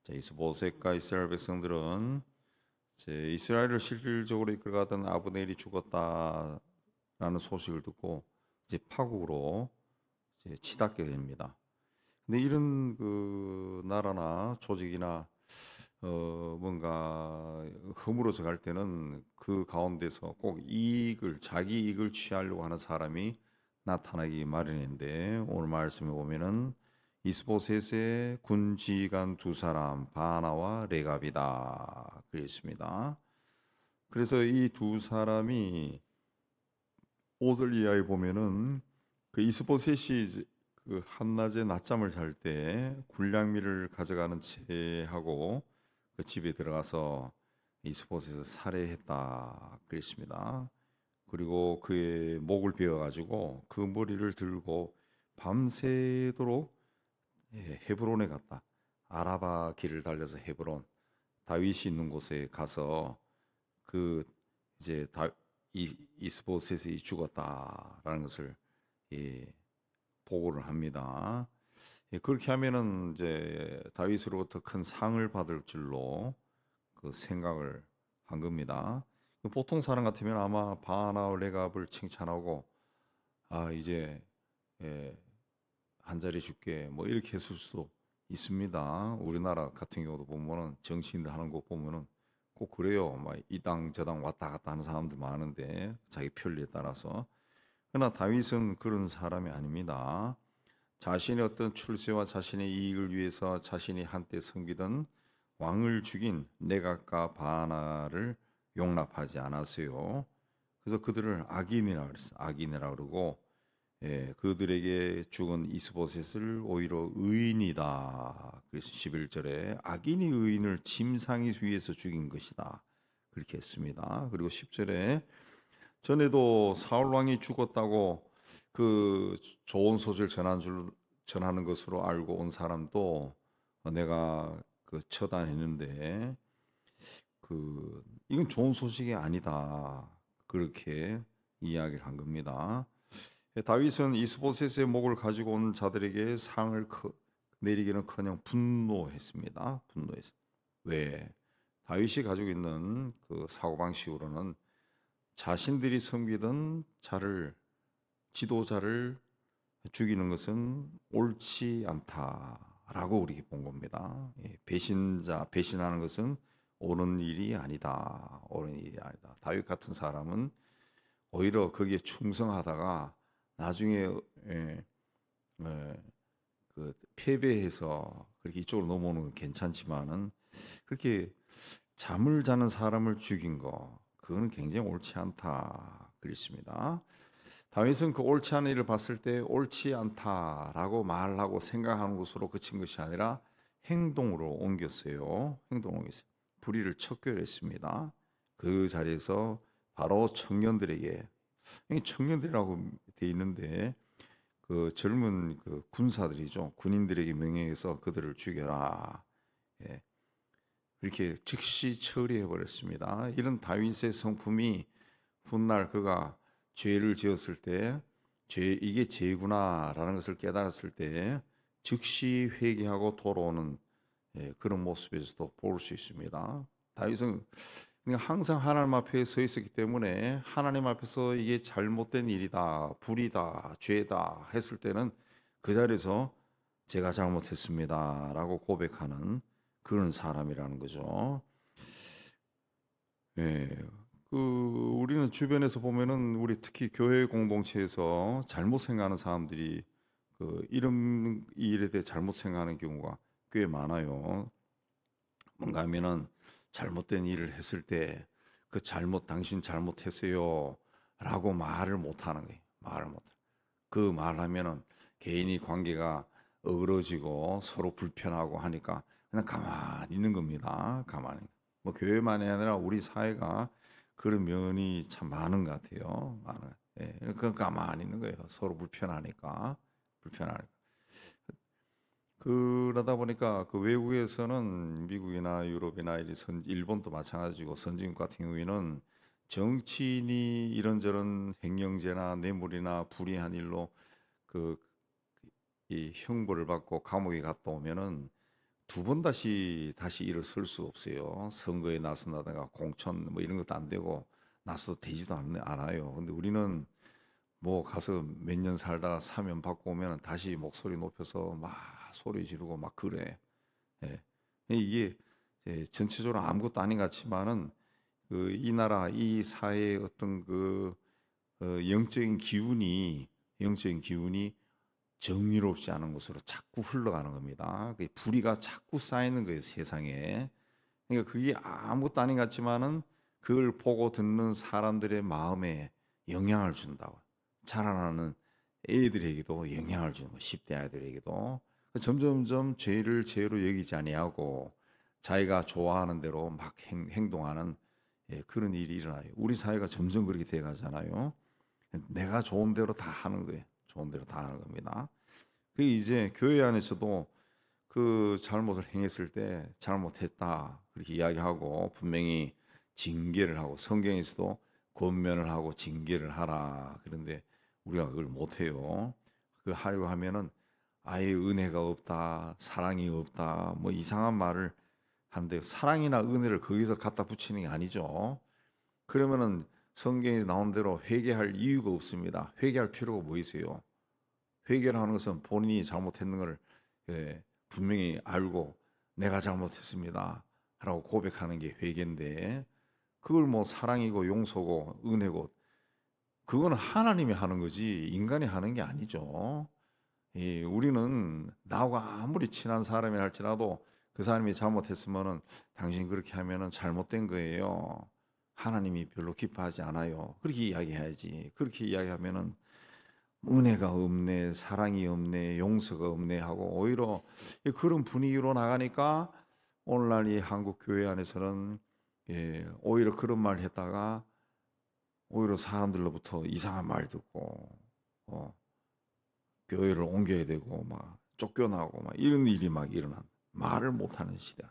이스보셋과 이스라엘 백성들은 이스라엘을 실질적으로 이끌어가던 아브넬이 죽었다라는 소식을 듣고 파국으로 치닫게 됩니다. 근데 이런 그 나라나 조직이나 뭔가 허물어져 갈 때는 그 가운데서 꼭 자기 이익을 취하려고 하는 사람이 나타나기 마련인데, 오늘 말씀에 보면은 이스보셋의 군지휘관 두 사람 바나와 레갑이다 그랬습니다. 그래서 이 두 사람이 오들리아에 보면은 그 이스보셋이 그 한낮에 낮잠을 잘 때 군량미를 가져가는 채하고 그 집에 들어가서 이스보셋을 살해했다 그랬습니다. 그리고 그의 목을 베어 가지고 그 머리를 들고 밤새도록 헤브론에 갔다. 아라바 길을 달려서 헤브론, 다윗이 있는 곳에 가서 그 이제 이스보셋이 죽었다라는 것을 예, 보고를 합니다. 그렇게 하면은 이제 다윗으로부터 큰 상을 받을 줄로 그 생각을 한 겁니다. 보통 사람 같으면 아마 바나와 레갑을 칭찬하고 이제 예, 한 자리 줄게 뭐 이렇게 했을 수도 있습니다. 우리나라 같은 경우도 보면은 정치인들 하는 거 보면은 꼭 그래요. 막 이 당 저 당 왔다 갔다 하는 사람들 많은데 자기 편리에 따라서. 그러나 다윗은 그런 사람이 아닙니다. 자신의 어떤 출세와 자신의 이익을 위해서 자신이 한때 섬기던 왕을 죽인 네갓과 바나를 용납하지 않았어요. 그래서 그들을 악인이라 그랬어요. 악인이라 그러고 그들에게 죽은 이스보셋을 오히려 의인이다. 그래서 11절에 악인이 의인을 침상이 위에서 죽인 것이다. 그렇게 했습니다. 그리고 10절에 전에도 사울 왕이 죽었다고 그 좋은 소식을 전하는 것으로 알고 온 사람도 내가 그 처단했는데 이건 좋은 소식이 아니다. 그렇게 이야기를 한 겁니다. 다윗은 이스보셋의 목을 가지고 온 자들에게 상을 내리기는커녕 분노했습니다. 분노했어. 왜? 다윗이 가지고 있는 그 사고방식으로는 자신들이 섬기던 지도자를 죽이는 것은 옳지 않다라고 우리가 본 겁니다. 배신하는 것은 옳은 일이 아니다. 옳은 일이 아니다. 다윗 같은 사람은 오히려 거기에 충성하다가 나중에 그 패배해서 그렇게 이쪽으로 넘어오는 건 괜찮지만은 그렇게 잠을 자는 사람을 죽인 거 그거는 굉장히 옳지 않다 그랬습니다. 다윗은 그 옳지 않은 일을 봤을 때 옳지 않다라고 말하고 생각하는 것으로 그친 것이 아니라 행동으로 옮겼어요. 행동으로 옮겼어요. 불의를 척결했습니다. 그 자리에서 바로 청년들에게, 청년들이라고 돼 있는데 그 젊은 그 군사들이죠. 군인들에게 명령해서 그들을 죽여라. 예. 이렇게 즉시 처리해 버렸습니다. 이런 다윗의 성품이 훗날 그가 죄를 지었을 때 이게 죄구나라는 것을 깨달았을 때 즉시 회개하고 돌아오는 그런 모습에서도 볼 수 있습니다. 다윗은 항상 하나님 앞에 서 있었기 때문에 하나님 앞에서 이게 잘못된 일이다, 불이다, 죄다 했을 때는 그 자리에서 제가 잘못했습니다라고 고백하는 그런 사람이라는 거죠. 예, 우리는 주변에서 보면은 우리 특히 교회 공동체에서 잘못 생각하는 사람들이 이런 일에 대해 잘못 생각하는 경우가 꽤 많아요. 뭔가 하면은 잘못된 일을 했을 때 당신 잘못했어요 라고 말을 못 하는 거예요. 말을 못. 그 말하면은 개인이 관계가 어그러지고 서로 불편하고 하니까 그냥 가만히 있는 겁니다. 가만히. 뭐 교회만이 아니라 우리 사회가 그런 면이 참 많은 것 같아요. 많은. 예, 그냥 가만히 있는 거예요. 서로 불편하니까. 그러다 보니까 그 외국에서는 미국이나 유럽이나 일본도 마찬가지고 선진국 같은 경우에는 정치인이 이런저런 횡령죄나 뇌물이나 불이한 일로 그 이 형벌을 받고 감옥에 갔다 오면은 두 번 다시 일어설 수 없어요. 선거에 나선다든가 공천 뭐 이런 것도 안 되고 나서도 되지도 않아요. 근데 우리는 뭐 가서 몇 년 살다가 사면 받고 오면 다시 목소리 높여서 막 소리 지르고 막 그래. 예. 이게 전체적으로 아무것도 아닌 것 같지만은 그 이 나라 이 사회의 어떤 그 영적인 기운이 정의롭지 않은 곳으로 자꾸 흘러가는 겁니다. 그 불의가 자꾸 쌓이는 거예요, 세상에. 그러니까 그게 아무것도 아닌 것 같지만은 그걸 보고 듣는 사람들의 마음에 영향을 준다고. 자라나는 애들에게도 영향을 주는 거, 10대 아이들에게도. 점점점 죄를 죄로 여기지 아니하고 자기가 좋아하는 대로 막 행동하는 그런 일이 일어나요. 우리 사회가 점점 그렇게 돼 가잖아요. 내가 좋은 대로 다 하는 거예요. 좋은 대로 다 하는 겁니다. 그 이제 교회 안에서도 그 잘못을 행했을 때 잘못했다 그렇게 이야기하고 분명히 징계를 하고 성경에서도 권면을 하고 징계를 하라. 그런데 우리가 그걸 못 해요. 그 하려고 하면은 아예 은혜가 없다, 사랑이 없다, 뭐 이상한 말을 하는데 사랑이나 은혜를 거기서 갖다 붙이는 게 아니죠. 그러면은 성경에 나온 대로 회개할 이유가 없습니다. 회개할 필요가 뭐 있어요? 회개를 하는 것은 본인이 잘못했는 걸 분명히 알고 내가 잘못했습니다 라고 고백하는 게 회개인데 그걸 뭐 사랑이고 용서고 은혜고 그거는 하나님이 하는 거지 인간이 하는 게 아니죠. 우리는 나하고 아무리 친한 사람이 할지라도 그 사람이 잘못했으면은 당신 그렇게 하면은 잘못된 거예요. 하나님이 별로 기뻐하지 않아요. 그렇게 이야기해야지. 그렇게 이야기하면은 은혜가 없네, 사랑이 없네, 용서가 없네 하고 오히려 그런 분위기로 나가니까 오늘날 이 한국 교회 안에서는 오히려 그런 말 했다가 오히려 사람들로부터 이상한 말 듣고 교회를 옮겨야 되고 막 쫓겨나고 막 이런 일이 막 일어난 말을 못하는 시대.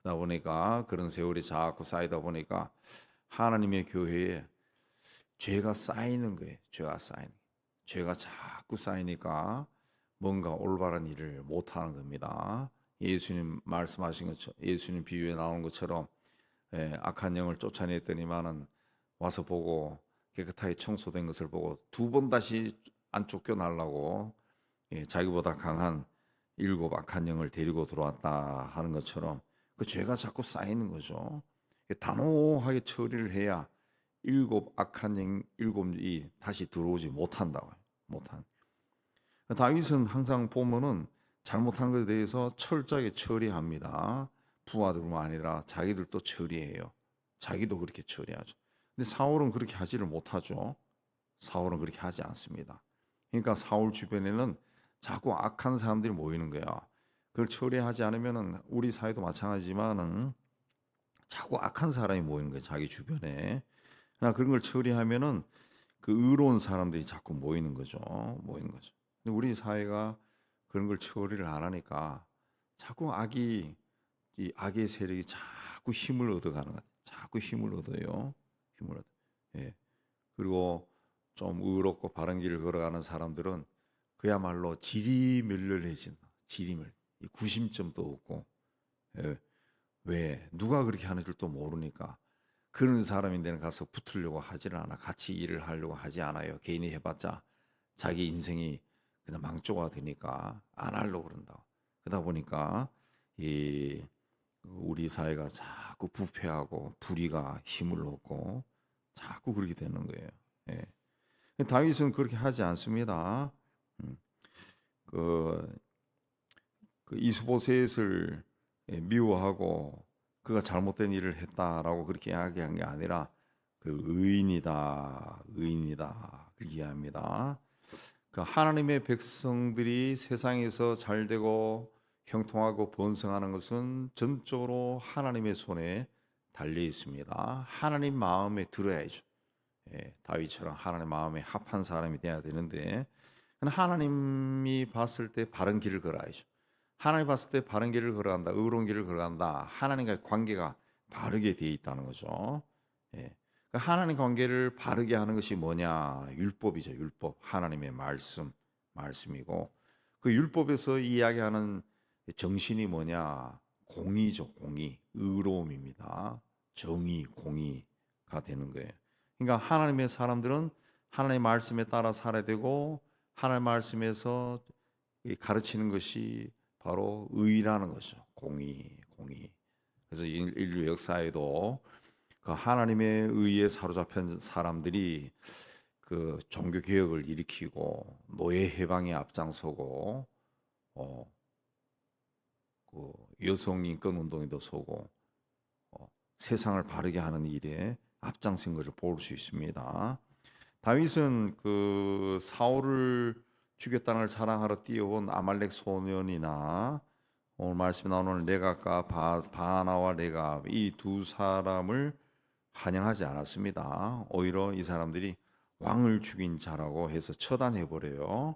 그러다 보니까 그런 세월이 자꾸 쌓이다 보니까 하나님의 교회에 죄가 쌓이는 거예요. 죄가 자꾸 쌓이니까 뭔가 올바른 일을 못하는 겁니다. 예수님 말씀하신 것처럼 예수님 비유에 나오는 것처럼 악한 영을 쫓아냈더니만은 와서 보고 깨끗하게 청소된 것을 보고 두 번 다시 안 쫓겨나려고 자기보다 강한 7 악한 영을 데리고 들어왔다 하는 것처럼 그 죄가 자꾸 쌓이는 거죠. 단호하게 처리를 해야 7 악한 영 7이 다시 들어오지 못한다고요. 못한. 다윗은 항상 보면은 잘못한 것에 대해서 철저하게 처리합니다. 부하들만 아니라 자기들도 처리해요. 자기도 그렇게 처리하죠. 근데 사울은 그렇게 하지를 못하죠. 사울은 그렇게 하지 않습니다. 그러니까 사울 주변에는 자꾸 악한 사람들이 모이는 거야. 그걸 처리하지 않으면은 우리 사회도 마찬가지지만은 자꾸 악한 사람이 모이는 거예요. 자기 주변에. 그러나 그런 걸 처리하면은 그 의로운 사람들이 자꾸 모이는 거죠. 모이는 거죠. 근데 우리 사회가 그런 걸 처리를 안 하니까 자꾸 이 악의 세력이 자꾸 힘을 얻어가는 것 같아요. 자꾸 힘을 얻어요. 힘을 얻어. 예. 그리고 좀 의롭고 바른 길을 걸어가는 사람들은 그야말로 지리멸렬해진 지리멸. 이 구심점도 없고 왜 누가 그렇게 하는 줄도 모르니까 그런 사람인데는 가서 붙으려고 하지를 않아. 같이 일을 하려고 하지 않아요. 개인이 해봤자 자기 인생이 그냥 망조가 되니까 안 하려고 그런다. 그러다 보니까 이 우리 사회가 자꾸 부패하고 불의가 힘을 얻고 자꾸 그렇게 되는 거예요. 예. 다윗은 그렇게 하지 않습니다. 음, 그, 그 이스보셋을 미워하고 그가 잘못된 일을 했다라고 그렇게 이야기한 게 아니라 그 의인이다 그렇게 이야기합니다. 그 하나님의 백성들이 세상에서 잘되고 형통하고 번성하는 것은 전적으로 하나님의 손에 달려 있습니다. 하나님 마음에 들어야죠. 다윗처럼 하나님 마음에 합한 사람이 돼야 되는데 하나님이 봤을 때 바른 길을 걸어야죠. 하나님 봤을 때 바른 길을 걸어간다, 의로운 길을 걸어간다. 하나님과의 관계가 바르게 되어 있다는 거죠. 그러니까 하나님 관계를 바르게 하는 것이 뭐냐? 율법이죠. 율법. 하나님의 말씀이고 그 율법에서 이야기하는 정신이 뭐냐? 공의죠, 공의. 의로움입니다. 정의, 공의가 되는 거예요. 그러니까 하나님의 사람들은 하나님의 말씀에 따라 살아야 되고 하나님의 말씀에서 가르치는 것이 바로 의라는 것이죠. 공의, 공의. 그래서 인류 역사에도 그 하나님의 의에 사로잡힌 사람들이 그 종교 개혁을 일으키고 노예 해방에 앞장서고 그 여성 인권 운동에도 서고 세상을 바르게 하는 일에 앞장선 것을 볼 수 있습니다. 다윗은 그 사울을 죽였다는 걸 자랑하러 뛰어온 아말렉 소년이나 오늘 말씀에 나오는 레갑과 바나와 레갑 이 두 사람을 환영하지 않았습니다. 오히려 이 사람들이 왕을 죽인 자라고 해서 처단해 버려요.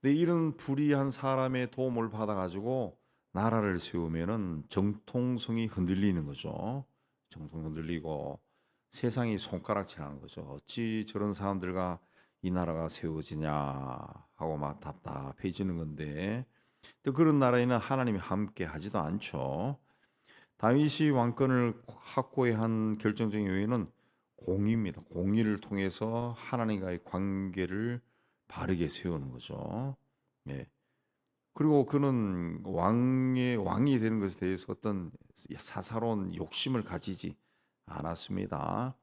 근데 이런 불의한 사람의 도움을 받아가지고 나라를 세우면은 정통성이 흔들리는 거죠. 정통 흔들리고 세상이 손가락질하는 거죠. 어찌 저런 사람들과 이 나라가 세워지냐 하고 막 답답해지는 건데 또 그런 나라에는 하나님이 함께 하지도 않죠. 다윗이 왕권을 확고히 한 결정적인 요인은 공의입니다. 공의를 통해서 하나님과의 관계를 바르게 세우는 거죠. 예. 그리고 그는 왕이 되는 것에 대해서 어떤 사사로운 욕심을 가지지 않았습니다.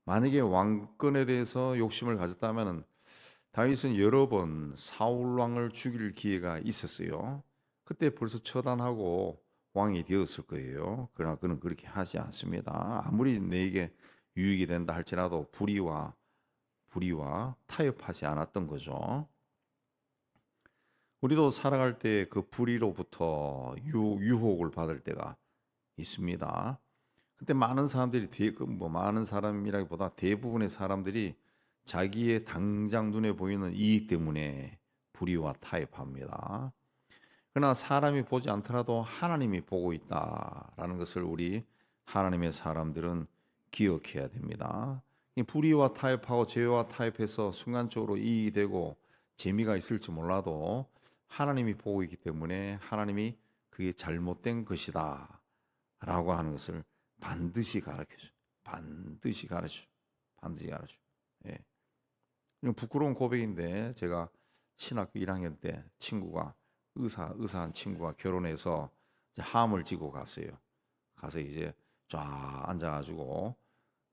만약에 왕권에 대해서 욕심을 가졌다면 다윗은 여러 번 사울 왕을 죽일 기회가 있었어요. 그때 벌써 처단하고 왕이 되었을 거예요. 그러나 그는 그렇게 하지 않습니다. 아무리 내게 유익이 된다 할지라도 불의와 타협하지 않았던 거죠. 우리도 살아갈 때 그 불의로부터 유혹을 받을 때가 있습니다. 그때 많은 사람들이 많은 사람이라기보다 대부분의 사람들이 자기의 당장 눈에 보이는 이익 때문에 불의와 타협합니다. 그러나 사람이 보지 않더라도 하나님이 보고 있다라는 것을 우리 하나님의 사람들은 기억해야 됩니다. 이 불의와 타협하고 죄와 타협해서 순간적으로 이익이 되고 재미가 있을지 몰라도 하나님이 보고 있기 때문에 하나님이 그게 잘못된 것이다 라고 하는 것을 반드시 가르쳐줘. 반드시 가르쳐. 반드시 가르쳐. 예. 이건 부끄러운 고백인데 제가 신학교 1학년 때 친구가 의사한 친구가 결혼해서 이제 함을 지고 갔어요. 가서 이제 쫙 앉아가지고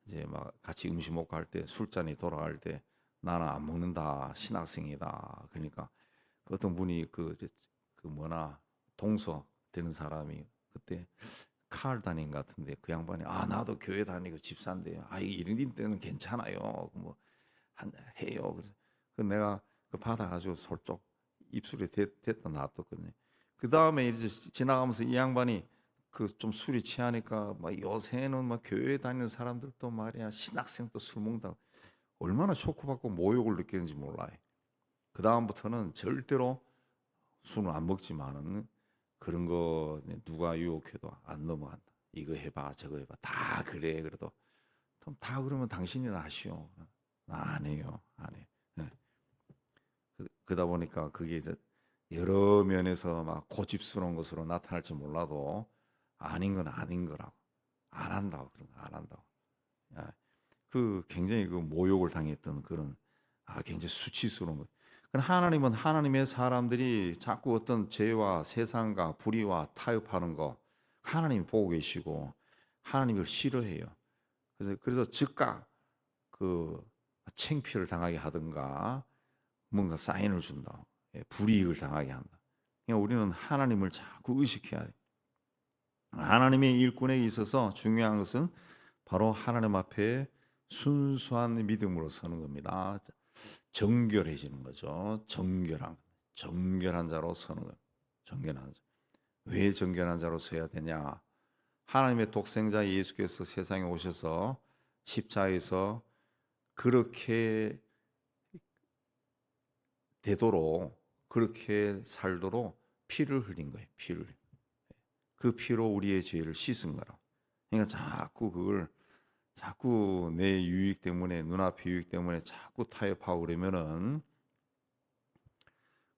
이제 막 같이 음식 먹고 할 때 술잔이 돌아갈 때 나는 안 먹는다 신학생이다. 그러니까 그 어떤 분이 그 뭐나 동서 되는 사람이 그때 칼 다닌 것 같은데 그 양반이 나도 교회 다니고 집사인데 이런 때는 괜찮아요. 뭐 해요. 그래서 내가 그 받아가지고 솔쩍 입술에 댔다 놔뒀거든요. 그 다음에 이제 지나가면서 이 양반이 그 좀 술이 취하니까 막 요새는 막 교회 다니는 사람들도 말이야 신학생도 술 먹는다. 얼마나 쇼크받고 모욕을 느끼는지 몰라요. 그 다음부터는 절대로 술은 안 먹지만은 그런 거 누가 유혹해도 안 넘어간다. 이거 해봐 저거 해봐 다 그래. 그래도 다 그러면 당신이나 하시오. 안 해요. 안 해. 네. 그러다 보니까 그게 이제 여러 면에서 막 고집스러운 것으로 나타날지 몰라도 아닌 건 아닌 거라고 안 한다고 그런 거 안 한다고. 야, 그 굉장히 그 모욕을 당했던 그런 굉장히 수치스러운 것. 하나님은 하나님의 사람들이 자꾸 어떤 죄와 세상과 불의와 타협하는 거 하나님이 보고 계시고 하나님을 싫어해요. 그래서 즉각 그 창피를 당하게 하든가 뭔가 사인을 준다. 불이익을 당하게 한다. 그러니까 우리는 하나님을 자꾸 의식해야 돼. 하나님의 일꾼에 있어서 중요한 것은 바로 하나님 앞에 순수한 믿음으로 서는 겁니다. 정결해지는 거죠. 정결한 자로 서는 것. 정결한 자. 왜 정결한 자로 서야 되냐? 하나님의 독생자 예수께서 세상에 오셔서 십자가에서 그렇게 되도록 그렇게 살도록 피를 흘린 거예요. 그 피로 우리의 죄를 씻은 거라. 그러니까 자꾸 내 유익 때문에 눈앞의 유익 때문에 자꾸 타협하고 그러면은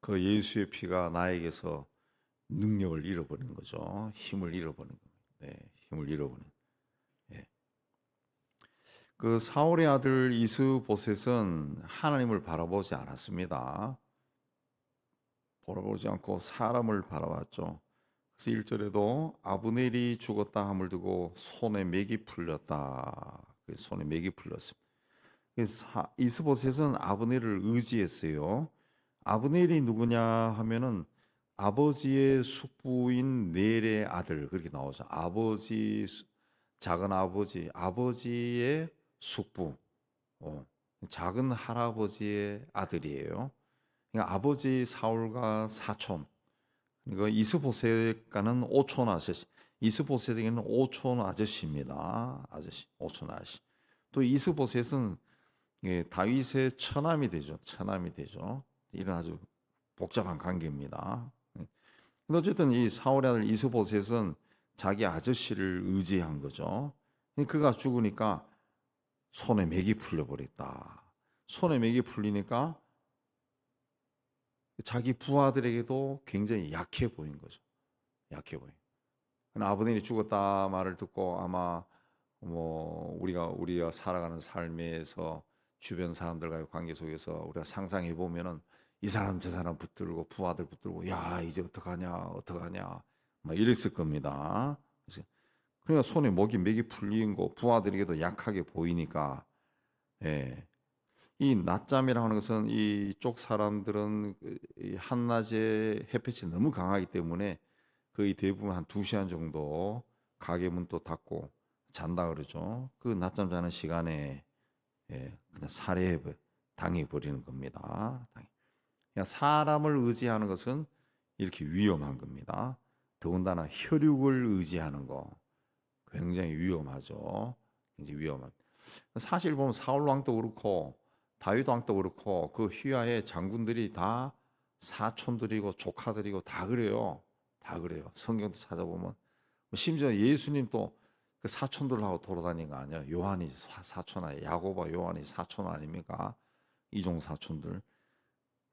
그 예수의 피가 나에게서 능력을 잃어버린 거죠. 힘을 잃어버린 겁니다. 네, 힘을 잃어버린. 예. 그 사울의 아들 이스보셋은 하나님을 바라보지 않았습니다. 바라보지 않고 사람을 바라봤죠. 그래서 1절에도 아브넬이 죽었다 함을 두고 손에 맥이 풀렸다. 손에 맥이 풀렸습니다. 이스보셋은 아브넬을 의지했어요. 아브넬이 누구냐 하면은 아버지의 숙부인 넬의 아들 그렇게 나오죠. 작은 아버지의 숙부, 작은 할아버지의 아들이에요. 그러니까 아버지 사울과 사촌. 그러니까 이스보셋과는 오촌 아저씨. 이스보셋에게는 오촌 아저씨입니다. 오촌 아저씨. 또 이스보셋은 다윗의 처남이 되죠. 이런 아주 복잡한 관계입니다. 근데 어쨌든 이 사울의 아들 이스보셋은 자기 아저씨를 의지한 거죠. 그가 죽으니까 손에 맥이 풀려버렸다. 손에 맥이 풀리니까 자기 부하들에게도 굉장히 약해 보인 거죠. 약해 보인. 아브넬이 죽었다 말을 듣고 아마 우리가 살아가는 삶에서 주변 사람들과의 관계 속에서 우리가 상상해 보면은 이 사람 저 사람 붙들고 부하들 붙들고 야 이제 어떡하냐 막 이랬을 겁니다. 그러니까 손에 맥이 풀린 거 부하들에게도 약하게 보이니까 이 낮잠이라고 하는 것은 이쪽 사람들은 이 한낮에 햇빛이 너무 강하기 때문에 거의 대부분 한 2시간 정도 가게 문도 닫고 잔다 그러죠. 그 낮잠 자는 시간에 그냥 살해 당해 버리는 겁니다. 그냥 사람을 의지하는 것은 이렇게 위험한 겁니다. 더군다나 혈육을 의지하는 거 굉장히 위험하죠. 굉장히 위험합니다. 사실 보면 사울 왕도 그렇고 다윗 왕도 그렇고 그 휘하의 장군들이 다 사촌들이고 조카들이고 다 그래요. 성경도 찾아보면 심지어 예수님도 그 사촌들하고 돌아다니는 거 아니야? 요한이 사촌 아니야? 야고보와 요한이 사촌 아닙니까? 이종 사촌들.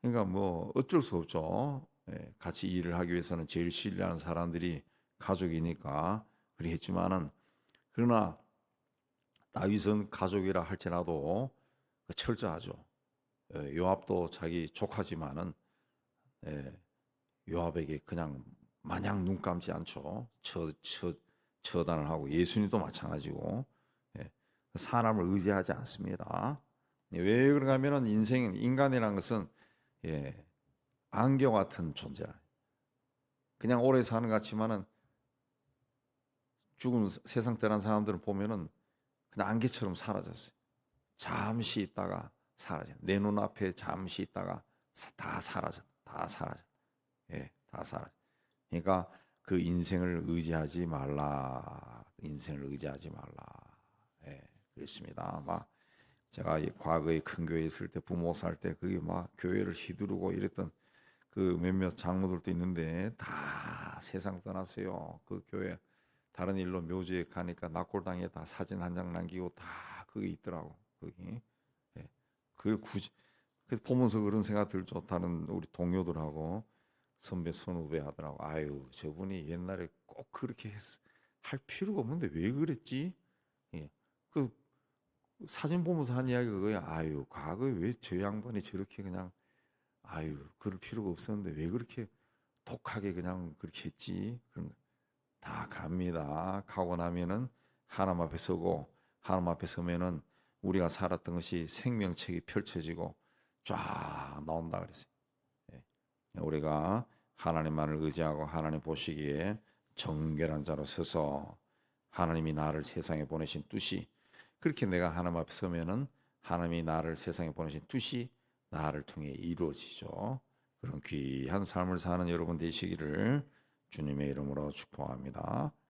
그러니까 뭐 어쩔 수 없죠. 같이 일을 하기 위해서는 제일 신뢰하는 사람들이 가족이니까 그랬지만은 그러나 다윗은 가족이라 할지라도 철저하죠. 요압도 자기 조카지만은 요압에게 그냥 마냥 눈 감지 않죠. 처단을 하고 예수님도 마찬가지고 사람을 의지하지 않습니다. 왜 그런가 하면은 인간이라는 것은 안개 같은 존재라. 그냥 오래 사는 것 같지만은 죽은 세상 떠난 사람들을 보면은 그냥 안개처럼 사라졌어요. 잠시 있다가 사라져. 내 눈앞에 잠시 있다가 다 사라져. 다 사라져. 다 사라져. 그러니까 그 인생을 의지하지 말라. 그렇습니다. 막 제가 과거에 큰 교회 있을 때 부모 살 때 그게 막 교회를 휘두르고 이랬던 그 몇몇 장로들도 있는데 다 세상 떠났어요. 그 교회 다른 일로 묘지에 가니까 낙골당에 다 사진 한 장 남기고 다 그게 있더라고. 거기. 그 굳이 그 보면서 그런 생각 들죠. 다른 우리 동료들하고 선배 선후배 하더라고. 아유 저분이 옛날에 꼭 그렇게 할 필요가 없는데 왜 그랬지? 그 사진 보면서 한 이야기가 그거야. 아유 과거에 왜 저 양반이 저렇게 그냥 그럴 필요가 없었는데 왜 그렇게 독하게 그냥 그렇게 했지? 그런 거 다 갑니다. 가고 나면은 하나님 앞에 서고 하나님 앞에 서면은 우리가 살았던 것이 생명책이 펼쳐지고 쫙 나온다 그랬어요. 우리가 하나님만을 의지하고 하나님 보시기에 정결한 자로 서서 하나님이 나를 세상에 보내신 뜻이 그렇게 내가 하나님 앞에 서면은 하나님이 나를 세상에 보내신 뜻이 나를 통해 이루어지죠. 그런 귀한 삶을 사는 여러분 되시기를 주님의 이름으로 축복합니다.